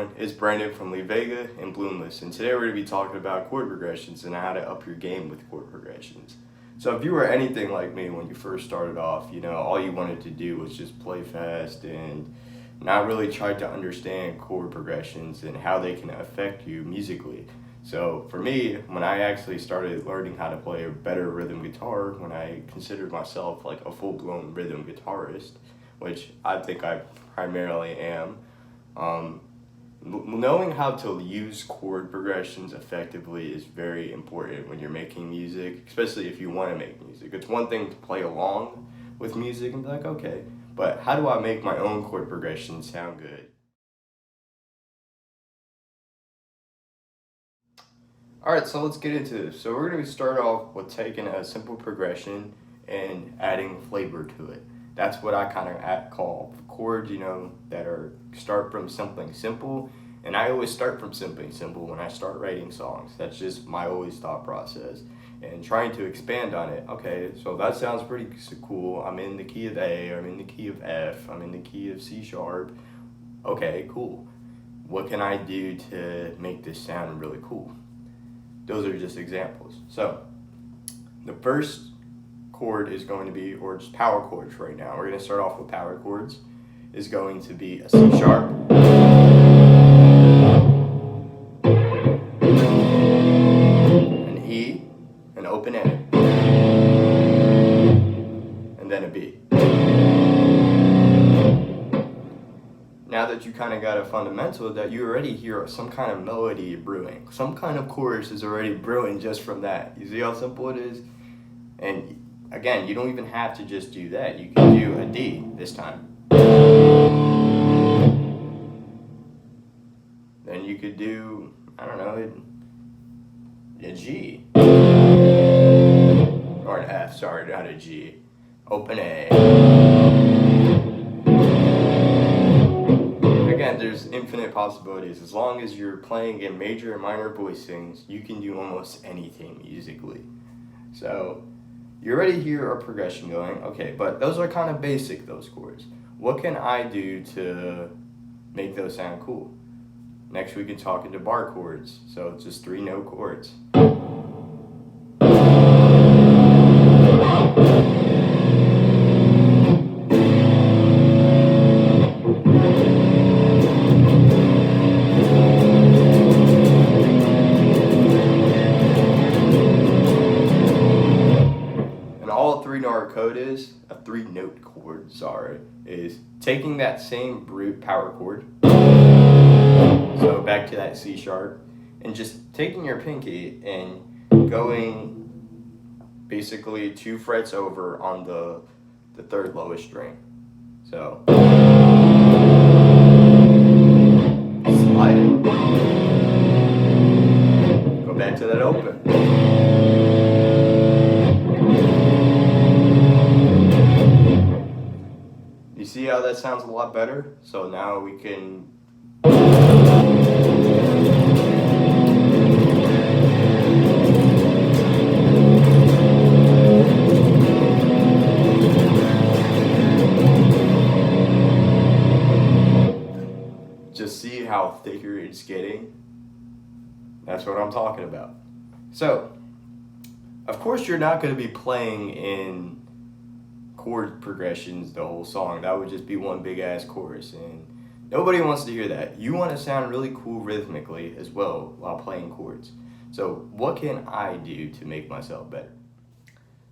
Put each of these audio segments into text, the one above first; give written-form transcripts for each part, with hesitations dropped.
everyone, it's Brandon from Lee Vega and Bloomless, and today we're going to be talking about chord progressions and how to up your game with chord progressions. So if you were anything like me when you first started off, all you wanted to do was just play fast and not really try to understand chord progressions and how they can affect you musically. So for me, when I actually started learning how to play a better rhythm guitar, when I considered myself like a full-blown rhythm guitarist, which I think I primarily am, knowing how to use chord progressions effectively is very important when you're making music, especially if you want to make music. It's one thing to play along with music and be like, okay, but how do I make my own chord progressions sound good? Alright, so let's get into this. So we're going to start off with taking a simple progression and adding flavor to it. That's what I kind of call chords, that start from something simple. And I always start from something simple when I start writing songs. That's just my always thought process. And trying to expand on it. Okay, so that sounds pretty cool. I'm in the key of A, I'm in the key of F, I'm in the key of C sharp. Okay, cool. What can I do to make this sound really cool? Those are just examples. So the first chord is going to be, or just power chords right now. We're going to start off with power chords. Is going to be a C sharp, an E, an open A, and then a B. Now that you kind of got a fundamental, that you already hear some kind of melody brewing. Some kind of chorus is already brewing just from that. You see how simple it is? And again, you don't even have to just do that. You can do a D this time. Then you could do, I don't know, a G. Or an F, sorry, not a G. Open A. Again, there's infinite possibilities. As long as you're playing in major and minor voicings, you can do almost anything musically. So you already hear a progression going, okay, but those are kind of basic, those chords. What can I do to make those sound cool? Next we can talk into bar chords, so it's just 3-note chords. A 3-note chord, is taking that same root power chord, so back to that C sharp, and just taking your pinky and going basically 2 frets over on the third lowest string. So slide it, go back to that open. See how that sounds a lot better? So now we can just see how thicker it's getting. That's what I'm talking about. So, of course you're not going to be playing in chord progressions the whole song. That would just be one big ass chorus, and nobody wants to hear that. You want to sound really cool rhythmically as well while playing chords. So what can I do to make myself better?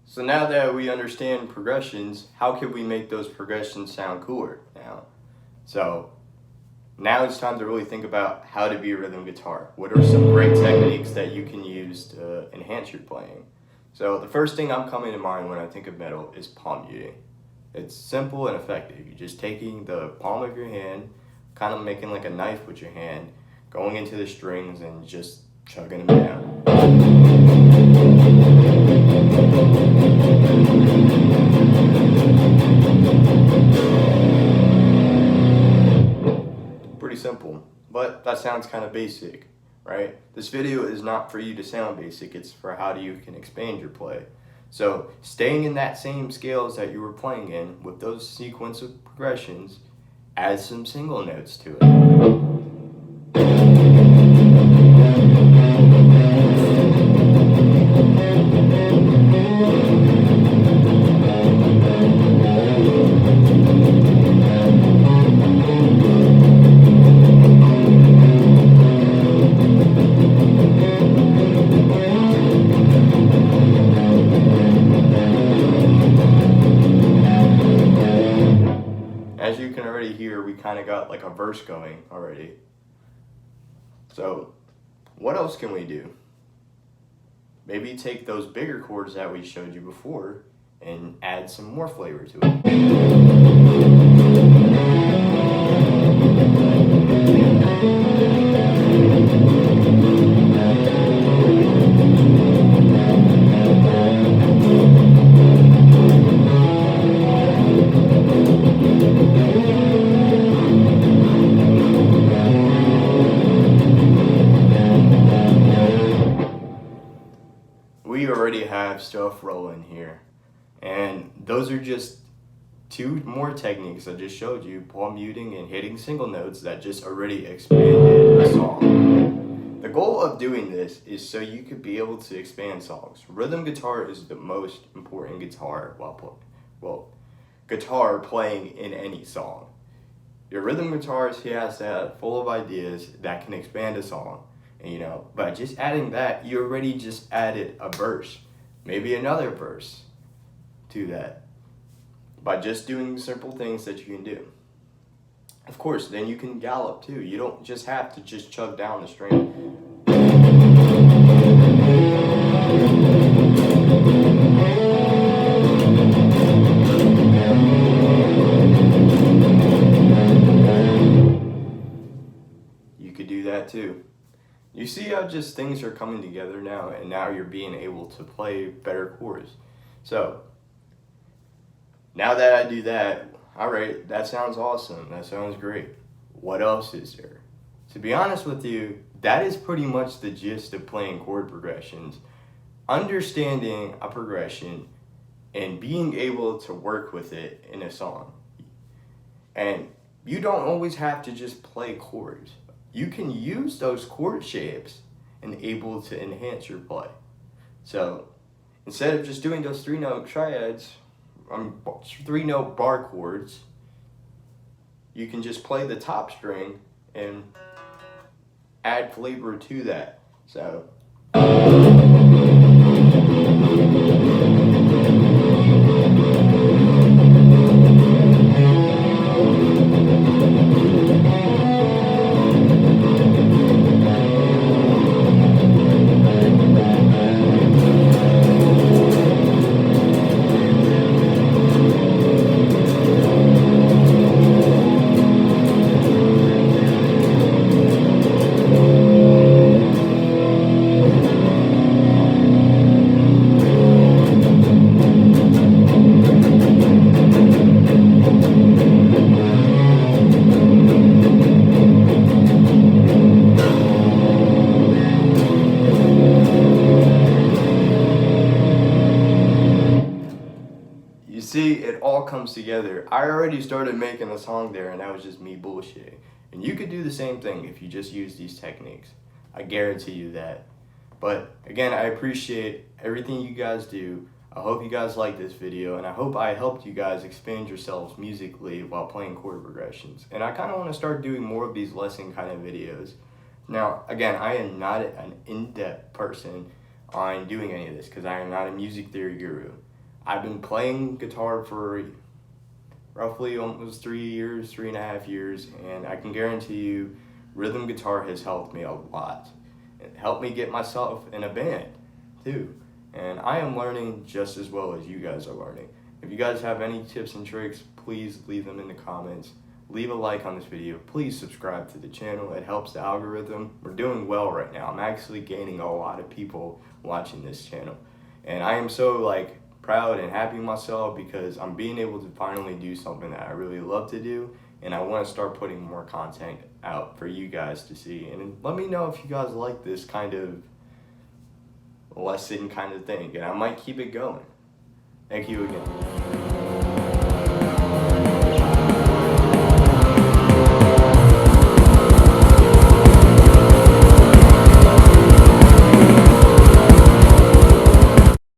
So now that we understand progressions, how can we make those progressions sound cooler now? So now it's time to really think about how to be a rhythm guitar. What are some great techniques that you can use to enhance your playing? So the first thing I'm coming to mind when I think of metal is palm muting. It's simple and effective. You're just taking the palm of your hand, kind of making like a knife with your hand, going into the strings and just chugging them down. Pretty simple, but that sounds kind of basic. Right? This video is not for you to sound basic, it's for how you can expand your play. So staying in that same scales that you were playing in with those sequence of progressions, add some single notes to it. already hear we kind of got like a verse going already. So what else can we do? Maybe take those bigger chords that we showed you before and add some more flavor to it. We already have stuff rolling here, and those are just two more techniques I just showed you: palm muting and hitting single notes that just already expanded a song. The goal of doing this is so you could be able to expand songs. Rhythm guitar is the most important guitar guitar playing in any song. Your rhythm guitarist, he has to have full of ideas that can expand a song. You know, by just adding that, you already just added a verse, maybe another verse to that, by just doing simple things that you can do. Of course, then you can gallop too. You don't just have to just chug down the string. You could do that too. You see how just things are coming together now, and now you're being able to play better chords. So, now that I do that, alright, that sounds awesome, that sounds great. What else is there? To be honest with you, that is pretty much the gist of playing chord progressions. Understanding a progression and being able to work with it in a song. And you don't always have to just play chords. You can use those chord shapes and able to enhance your play. So instead of just doing those 3-note triads, 3-note bar chords, you can just play the top string and add flavor to that. So see, it all comes together. I already started making a song there, and that was just me bullshitting. And you could do the same thing if you just use these techniques. I guarantee you that. But again, I appreciate everything you guys do. I hope you guys like this video, and I hope I helped you guys expand yourselves musically while playing chord progressions. And I kind of want to start doing more of these lesson kind of videos. Now, again, I am not an in-depth person on doing any of this because I am not a music theory guru. I've been playing guitar for roughly almost 3.5 years, and I can guarantee you rhythm guitar has helped me a lot. It helped me get myself in a band too, and I am learning just as well as you guys are learning. If you guys have any tips and tricks, please leave them in the comments. Leave a like on this video. Please subscribe to the channel. It helps the algorithm. We're doing well right now. I'm actually gaining a lot of people watching this channel, and I am so proud and happy with myself because I'm being able to finally do something that I really love to do, and I want to start putting more content out for you guys to see. And let me know if you guys like this kind of lesson kind of thing, and I might keep it going. Thank you again.